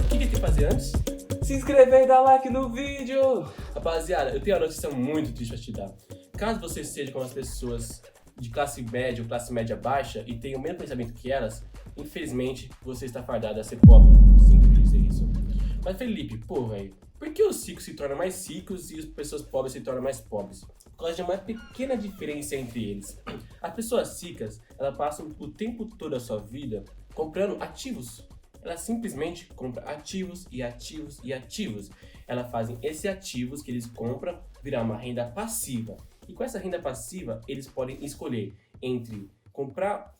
o que tem que fazer antes? Se inscrever e dar like no vídeo! Rapaziada, eu tenho uma notícia muito triste pra te dar. Caso você seja como as pessoas de classe média ou classe média baixa e tenha o mesmo pensamento que elas, infelizmente você está fardado a ser pobre. Sinto dizer isso. Mas Felipe, pô, velho, por que os ricos se tornam mais ricos e as pessoas pobres se tornam mais pobres? Por causa de uma pequena diferença entre eles. As pessoas ricas, elas passam o tempo todo da sua vida comprando ativos. Elas simplesmente compram ativos e ativos e ativos. Elas fazem esses ativos que eles compram virar uma renda passiva. E com essa renda passiva, eles podem escolher entre comprar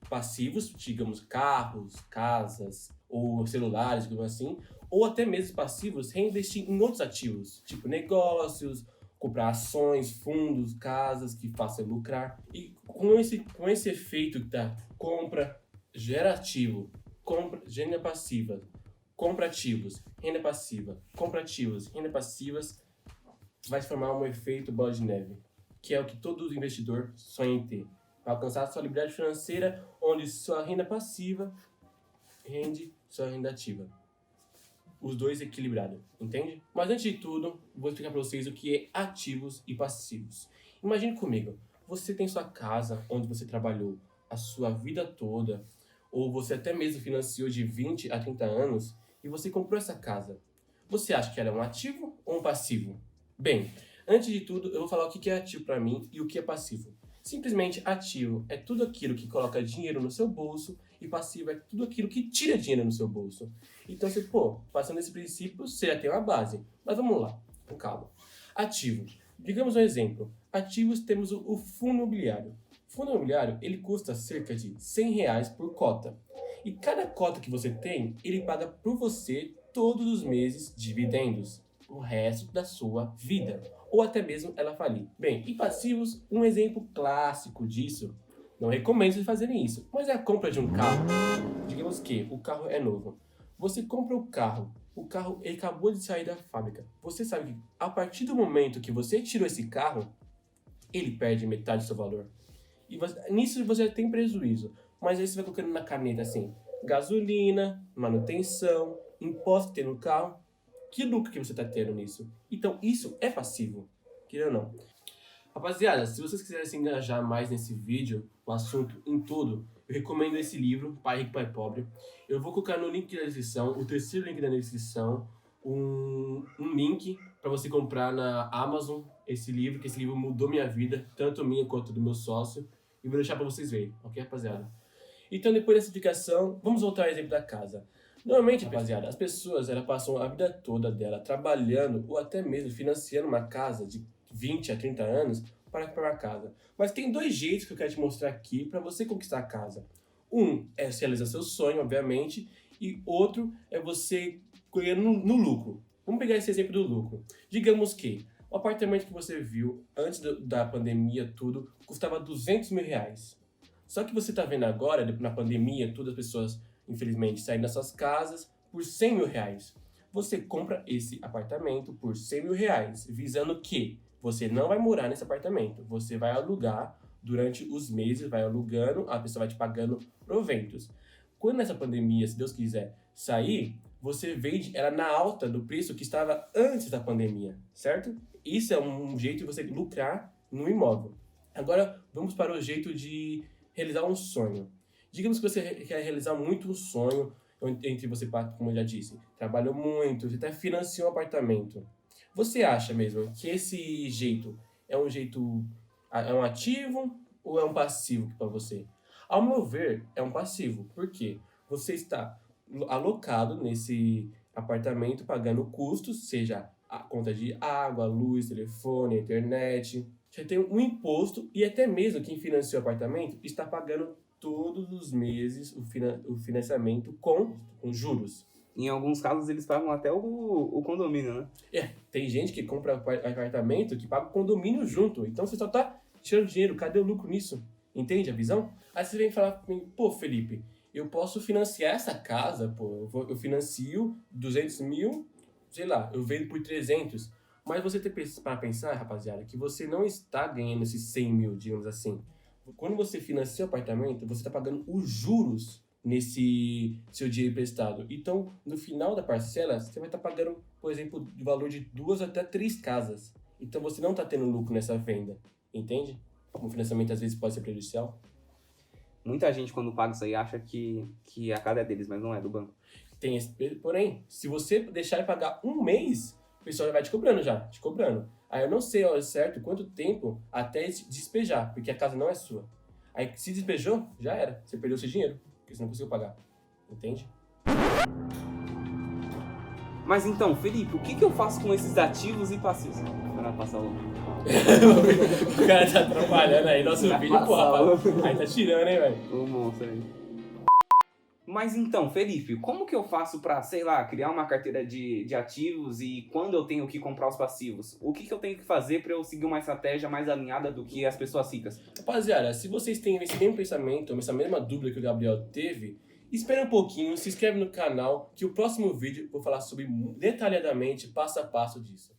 passivos, digamos carros, casas ou celulares, digamos assim, ou até mesmo passivos, reinvestir em outros ativos, tipo negócios, comprar ações, fundos, casas que façam lucrar. E com esse efeito da compra, gera ativo, renda passiva, compra ativos, renda passiva, compra ativos, renda passivas, vai se formar um efeito bola de neve, que é o que todo investidor sonha em ter. Vai alcançar a sua liberdade financeira, onde sua renda passiva rende sua renda ativa. Os dois equilibrados, entende? Mas antes de tudo, vou explicar para vocês o que é ativos e passivos. Imagine comigo, você tem sua casa onde você trabalhou a sua vida toda, ou você até mesmo financiou de 20 a 30 anos, e você comprou essa casa. Você acha que ela é um ativo ou um passivo? Bem, antes de tudo, eu vou falar o que é ativo para mim e o que é passivo. Simplesmente ativo é tudo aquilo que coloca dinheiro no seu bolso e passivo é tudo aquilo que tira dinheiro no seu bolso. Então, passando esse princípio, você já tem uma base. Mas vamos lá, com calma. Ativo. Digamos um exemplo. Ativos temos o fundo imobiliário. O fundo imobiliário, ele custa cerca de R$100 por cota. E cada cota que você tem, ele paga por você todos os meses dividendos. O resto da sua vida. Ou até mesmo ela falir. Bem, e passivos, um exemplo clássico disso, não recomendo vocês fazerem isso, mas é a compra de um carro. Digamos que o carro é novo. Você compra o carro ele acabou de sair da fábrica. Você sabe que a partir do momento que você tirou esse carro, ele perde metade do seu valor. E nisso você já tem prejuízo. Mas aí você vai colocando na caneta assim, gasolina, manutenção, imposto que tem no carro. Que lucro que você está tendo nisso? Então, isso é passivo, querendo ou não. Rapaziada, se vocês quiserem se engajar mais nesse vídeo, o assunto em tudo, eu recomendo esse livro, Pai Rico, Pai Pobre. Eu vou colocar no link da descrição, o terceiro link da descrição, um link para você comprar na Amazon esse livro, que esse livro mudou minha vida, tanto minha quanto do meu sócio, e vou deixar para vocês verem, ok, rapaziada? Então, depois dessa explicação, vamos voltar ao exemplo da casa. Normalmente, rapaziada, as pessoas elas passam a vida toda dela trabalhando ou até mesmo financiando uma casa de 20 a 30 anos para comprar uma casa. Mas tem dois jeitos que eu quero te mostrar aqui para você conquistar a casa. Um é realizar seu sonho, obviamente, e outro é você ganhar no lucro. Vamos pegar esse exemplo do lucro. Digamos que o apartamento que você viu antes da pandemia, tudo, custava R$200.000. Só que você está vendo agora, na pandemia, todas as pessoas, infelizmente, saindo das suas casas por R$100.000. Você compra esse apartamento por R$100.000, visando que você não vai morar nesse apartamento. Você vai alugar durante os meses, vai alugando, a pessoa vai te pagando proventos. Quando essa pandemia, se Deus quiser, sair, você vende ela na alta do preço que estava antes da pandemia, certo? Isso é um jeito de você lucrar no imóvel. Agora, vamos para o jeito de realizar um sonho. Digamos que você quer realizar muito um sonho, entre você, como eu já disse, trabalhou muito, você até financiou um apartamento. Você acha mesmo que esse jeito é um ativo ou é um passivo para você? Ao meu ver, é um passivo. Por quê? Você está alocado nesse apartamento pagando custos, seja a conta de água, luz, telefone, internet. Você tem um imposto e até mesmo quem financiou o apartamento está pagando todos os meses o financiamento com juros. Em alguns casos, eles pagam até o condomínio, né? Tem gente que compra apartamento que paga o condomínio junto. Então você só tá tirando dinheiro. Cadê o lucro nisso? Entende a visão? Aí você vem falar pra mim, pô, Felipe, eu posso financiar essa casa, pô. Eu financio 200 mil, sei lá, eu vendo por 300. Mas você tem para pensar, rapaziada, que você não está ganhando esses 100 mil, digamos assim. Quando você financia o apartamento, você está pagando os juros nesse seu dinheiro emprestado. Então, no final da parcela, você vai estar pagando, por exemplo, o valor de 2 até 3 casas. Então, você não está tendo lucro nessa venda, entende? O financiamento, às vezes, pode ser prejudicial. Muita gente, quando paga isso aí, acha que a casa é deles, mas não é do banco. Tem esse, porém, se você deixar de pagar um mês, o pessoal já vai te cobrando. Aí eu não sei ao certo quanto tempo até despejar, porque a casa não é sua. Aí se despejou, já era. Você perdeu seu dinheiro, porque você não conseguiu pagar. Entende? Mas então, Felipe, o que eu faço com esses ativos e passivos? Para passar o... O cara tá atrapalhando aí nosso Vai vídeo, pô, passar rapaz. o- Aí tá tirando, hein, velho? O monstro aí. Mas então, Felipe, como que eu faço pra, sei lá, criar uma carteira de ativos e quando eu tenho que comprar os passivos? O que eu tenho que fazer pra eu seguir uma estratégia mais alinhada do que as pessoas ricas? Rapaziada, se vocês têm esse mesmo pensamento, essa mesma dúvida que o Gabriel teve, espera um pouquinho, se inscreve no canal, que o próximo vídeo eu vou falar sobre detalhadamente, passo a passo disso.